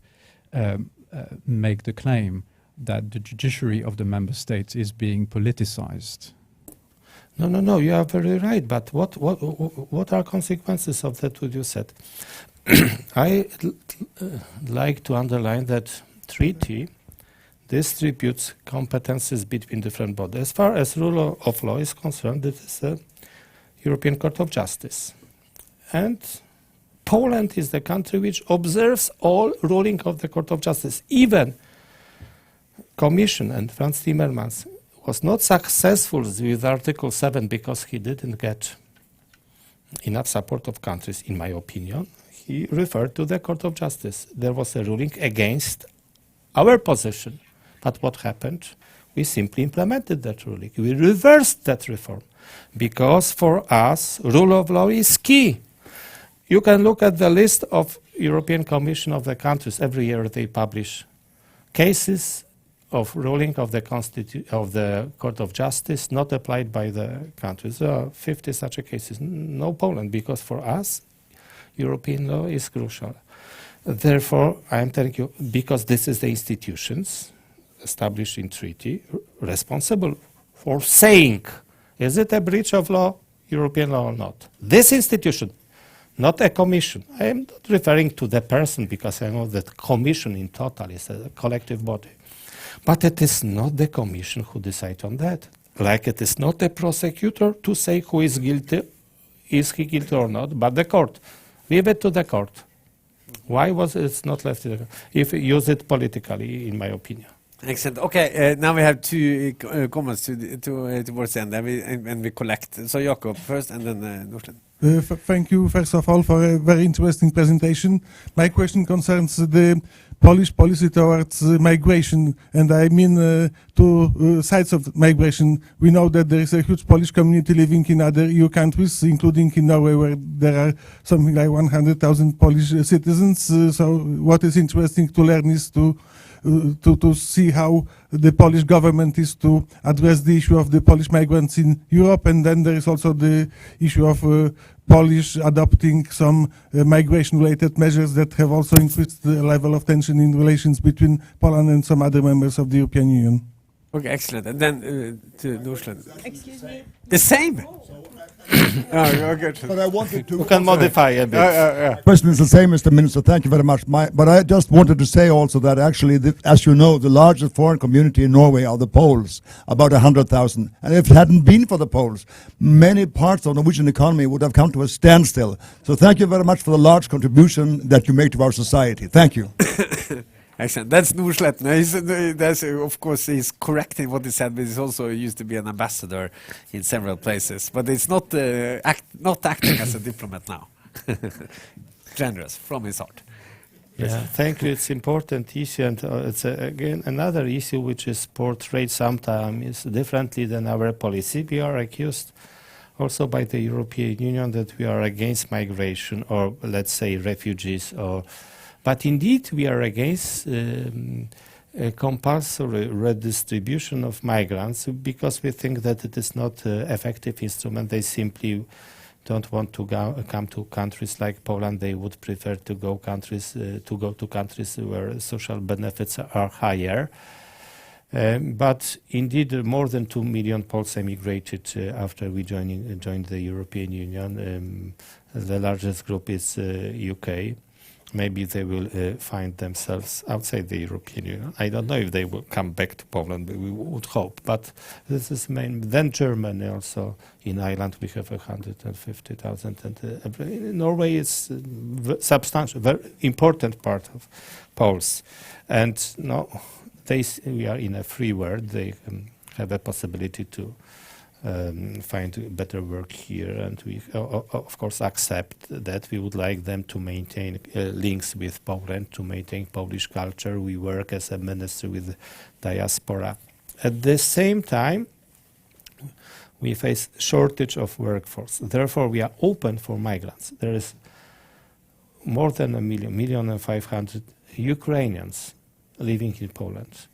make the claim that the judiciary of the member states is being politicized. No, you are very right. But what are consequences of that, what you said? I like to underline that treaty distributes competences between different bodies. As far as rule of law is concerned, it is the European Court of Justice. And Poland is the country which observes all ruling of the Court of Justice. Even Commission and Franz Timmermans was not successful with Article 7 because he didn't get enough support of countries, in my opinion. He referred to the Court of Justice. There was a ruling against our position. But what happened? We simply implemented that ruling. We reversed that reform because for us, rule of law is key. You can look at the list of European Commission of the countries. Every year they publish cases of ruling of the Court of Justice not applied by the countries. There are 50 such cases. No Poland, because for us, European law is crucial. Therefore, I am telling you, because this is the institutions established in treaty responsible for saying, is it a breach of law, European law or not? This institution, not a commission. I am not referring to the person, because I know that commission in total is a collective body. But it is not the commission who decides on that. Like it is not a prosecutor to say who is guilty, is he guilty or not, but the court. Leave it to the court. Why was it not left to the court? If you use it politically, in my opinion. Excellent. Okay, now we have two comments towards the end, and we collect. So Jakob first, and then Norslund. Thank you, first of all, for a very interesting presentation. My question concerns the Polish policy towards migration, and I mean two sides of migration. We know that there is a huge Polish community living in other EU countries, including in Norway, where there are something like 100,000 Polish citizens. So what is interesting to learn is to see how the Polish government is to address the issue of the Polish migrants in Europe, and then there is also the issue of Polish adopting some migration-related measures that have also increased the level of tension in relations between Poland and some other members of the European Union. Okay, excellent. And then to Norslund. Excuse me. The same. Oh, good. But I wanted to. You can modify a bit. Question is the same, Mr. Minister. Thank you very much. But I just wanted to say also that actually, as you know, the largest foreign community in Norway are the Poles, about 100,000. And if it hadn't been for the Poles, many parts of the Norwegian economy would have come to a standstill. So thank you very much for the large contribution that you make to our society. Thank you. Excellent. That's Norslund. That's of course he's correct in what he said, but he's also used to be an ambassador in several places. But it's not acting as a diplomat now. Generous from his heart. Yeah, thank you. It's important issue, and it's again another issue which is portrayed sometimes differently than our policy. We are accused also by the European Union that we are against migration, or let's say refugees, but indeed we are against a compulsory redistribution of migrants, because we think that it is not an effective instrument. They simply don't want to come to countries like Poland. They would prefer to go to countries where social benefits are higher. But indeed, more than 2 million Poles emigrated after we joined the European Union. The largest group is UK. Maybe they will find themselves outside the European Union. I don't know if they will come back to Poland, but we would hope. But this is main. Then Germany also. In Ireland we have 150,000. And Norway is substantial, very important part of Poles. And no, we are in a free world. They have a possibility to find better work here, and we of course accept that. We would like them to maintain links with Poland, to maintain Polish culture. We work as a ministry with diaspora. At the same time, we face shortage of workforce. Therefore, we are open for migrants. There is more than 1,500,000 Ukrainians living in Poland.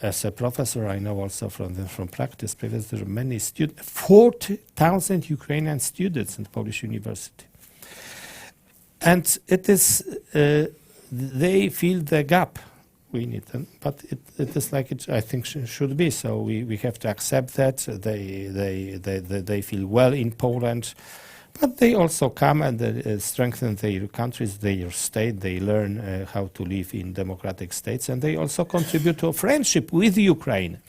As a professor, I know also from practice, there are many students, 40,000 Ukrainian students in Polish university. And it is, they feel the gap. We need them, but it is like it, I think, should be. So we have to accept that. They feel well in Poland. But they also come and strengthen their countries, their state. They learn how to live in democratic states, and they also contribute to a friendship with Ukraine.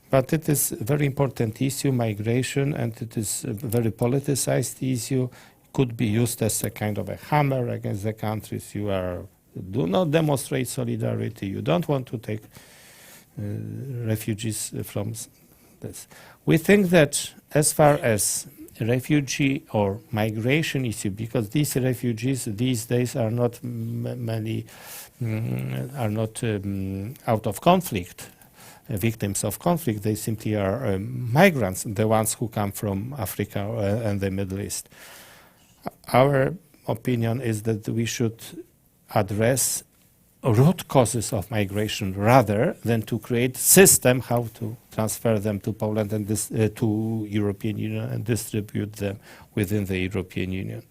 But it is a very important issue, migration, and it is a very politicized issue. Could be used as a kind of a hammer against the countries. Do not demonstrate solidarity. You don't want to take refugees from this. We think that as far as refugee or migration issue, because these refugees these days are not out of conflict, victims of conflict. They simply are migrants, the ones who come from Africa and the Middle East. Our opinion is that we should address root causes of migration rather than to create system how to transfer them to Poland and to European Union and distribute them within the European Union.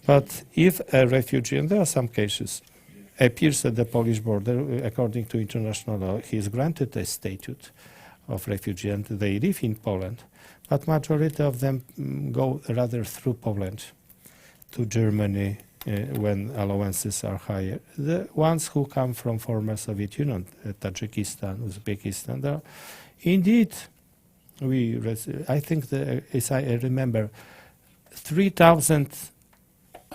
But if a refugee, and there are some cases, appears at the Polish border, according to international law, he is granted a status of refugee and they live in Poland, but majority of them go rather through Poland to Germany, when allowances are higher. The ones who come from former Soviet Union, Tajikistan, Uzbekistan, there, indeed, I think, as I remember, 3,000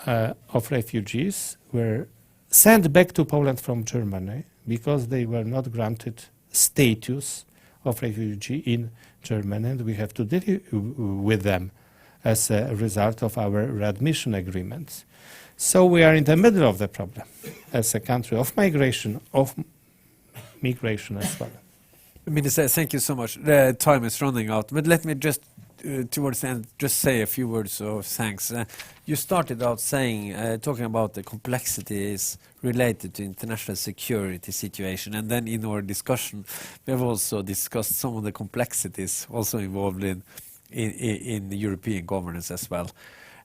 of refugees were sent back to Poland from Germany because they were not granted status of refugee in Germany, and we have to deal with them as a result of our readmission agreements. So we are in the middle of the problem as a country of migration, of migration as well. Minister, thank you so much. The time is running out, but let me just, towards the end, just say a few words of thanks. You started out saying, talking about the complexities related to international security situation, and then in our discussion, we have also discussed some of the complexities also involved in the European governance as well.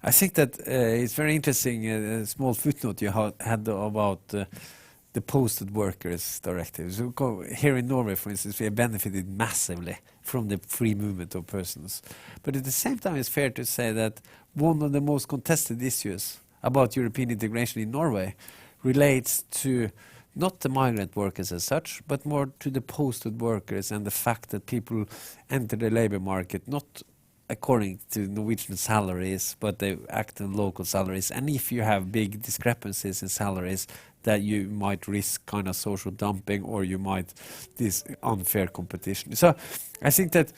I think that it's very interesting, a small footnote you had about the posted workers directive. So here in Norway, for instance, we have benefited massively from the free movement of persons. But at the same time, it's fair to say that one of the most contested issues about European integration in Norway relates to not the migrant workers as such, but more to the posted workers and the fact that people enter the labor market not according to Norwegian salaries, but they act on local salaries. And if you have big discrepancies in salaries, that you might risk kind of social dumping, or you might this unfair competition. So I think that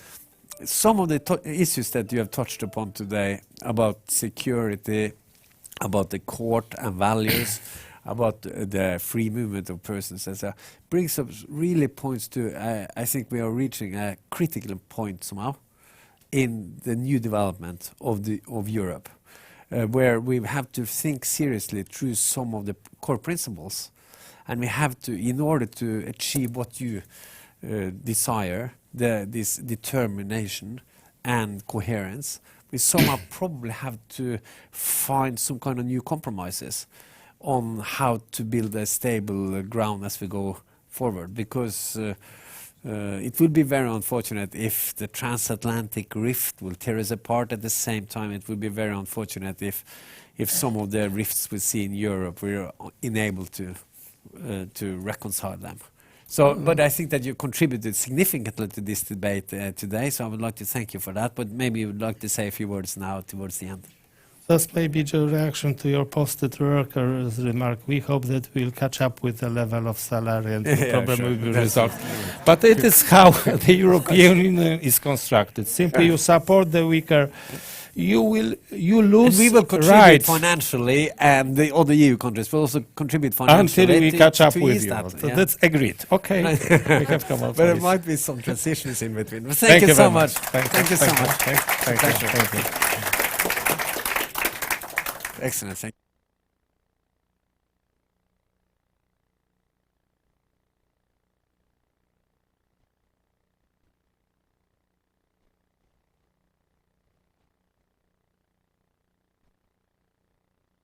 some of the issues that you have touched upon today about security, about the court and values, about the free movement of persons, brings up really points to, I think we are reaching a critical point somehow in the new development of Europe, where we have to think seriously through some of the core principles, and we have to, in order to achieve what you desire, this determination and coherence, we somehow probably have to find some kind of new compromises on how to build a stable ground as we go forward, because it will be very unfortunate if the transatlantic rift will tear us apart. At the same time, it will be very unfortunate if some of the rifts we see in Europe, we're unable to reconcile them. So, but I think that you contributed significantly to this debate today, so I would like to thank you for that, but maybe you would like to say a few words now towards the end. Just maybe a reaction to your posted workers remark. We hope that we'll catch up with the level of salary and the problem will be resolved. But it is how the European Union is constructed. Simply you support the weaker, you lose. And we will contribute financially, and the other EU countries will also contribute financially until we catch up with you. That, so that's agreed. Okay. We have come up. But there might be some transitions in between. But thank you so much. Thank you so much. Thank you. Excellent. Thank you.